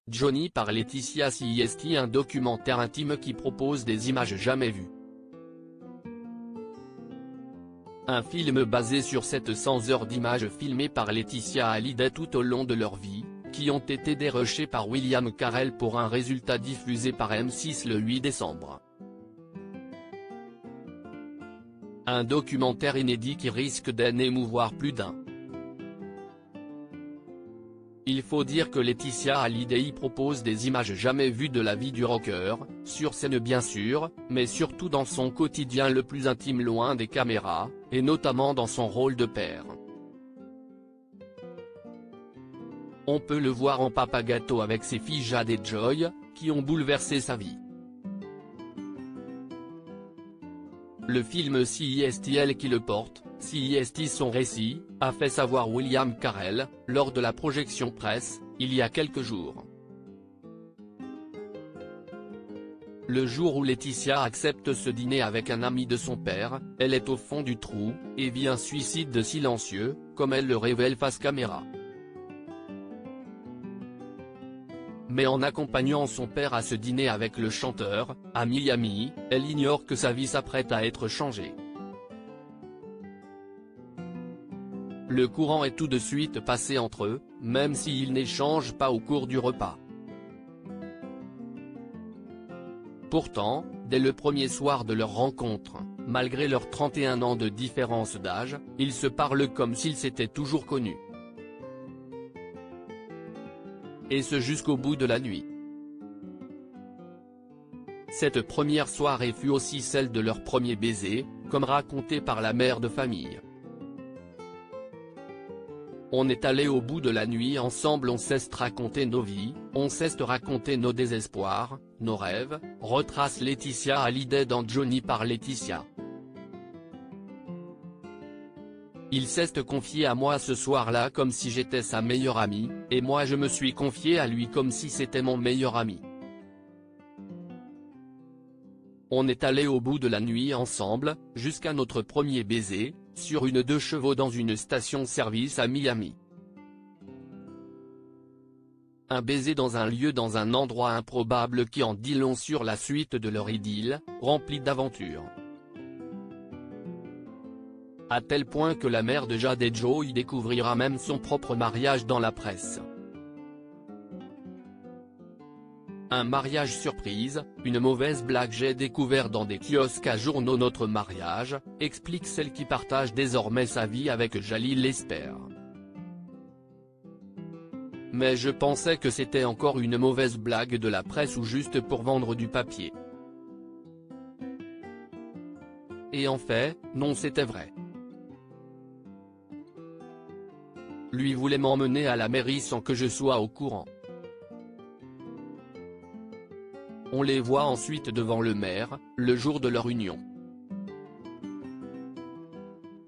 Johnny par Laetitia Cist, un documentaire intime qui propose des images jamais vues. Un film basé sur 700 heures d'images filmées par Laetitia Hallyday tout au long de leur vie, qui ont été dérushées par William Carell pour un résultat diffusé par M6 le 8 décembre. Un documentaire inédit qui risque d'en émouvoir plus d'un. Il faut dire que Laetitia Hallyday y propose des images jamais vues de la vie du rocker, sur scène bien sûr, mais surtout dans son quotidien le plus intime loin des caméras, et notamment dans son rôle de père. On peut le voir en papa gâteau avec ses filles Jade et Joy, qui ont bouleversé sa vie. Le film Cist elle qui le porte, Cist son récit, a fait savoir William Carell, lors de la projection presse, il y a quelques jours. Le jour où Laetitia accepte ce dîner avec un ami de son père, elle est au fond du trou, et vit un suicide silencieux, comme elle le révèle face caméra. Mais en accompagnant son père à ce dîner avec le chanteur, à Miami, elle ignore que sa vie s'apprête à être changée. Le courant est tout de suite passé entre eux, même s'ils n'échangent pas au cours du repas. Pourtant, dès le premier soir de leur rencontre, malgré leurs 31 ans de différence d'âge, ils se parlent comme s'ils s'étaient toujours connus. Et ce jusqu'au bout de la nuit. Cette première soirée fut aussi celle de leur premier baiser, comme raconté par la mère de famille. On est allé au bout de la nuit ensemble, on cesse de raconter nos vies, on cesse de raconter nos désespoirs, nos rêves, retrace Laetitia Hallyday dans Johnny par Laetitia. Il s'est confié à moi ce soir-là comme si j'étais sa meilleure amie, et moi je me suis confié à lui comme si c'était mon meilleur ami. On est allé au bout de la nuit ensemble, jusqu'à notre premier baiser, sur une 2 chevaux dans une station-service à Miami. Un baiser dans un lieu, dans un endroit improbable qui en dit long sur la suite de leur idylle, remplie d'aventures. À tel point que la mère de Jade et Joy découvrira même son propre mariage dans la presse. Un mariage surprise, une mauvaise blague, j'ai découvert dans des kiosques à journaux notre mariage, explique celle qui partage désormais sa vie avec Jalil Lesper. Mais je pensais que c'était encore une mauvaise blague de la presse ou juste pour vendre du papier. Et en fait, non, c'était vrai. Lui voulait m'emmener à la mairie sans que je sois au courant. On les voit ensuite devant le maire, le jour de leur union.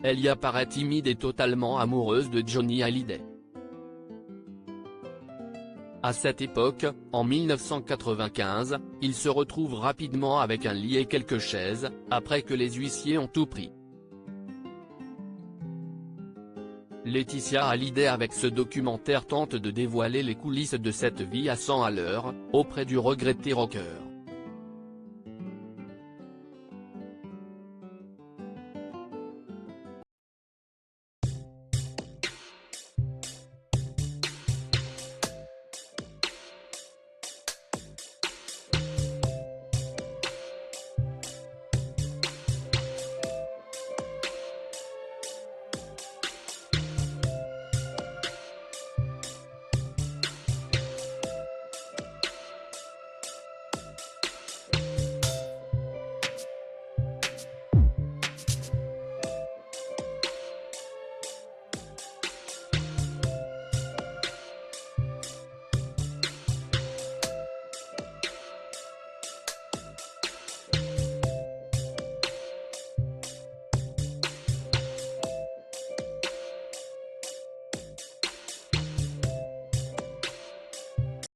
Elle y apparaît timide et totalement amoureuse de Johnny Hallyday. À cette époque, en 1995, il se retrouve rapidement avec un lit et quelques chaises, après que les huissiers ont tout pris. Laetitia Hallyday avec ce documentaire tente de dévoiler les coulisses de cette vie à 100 à l'heure, auprès du regretté rocker.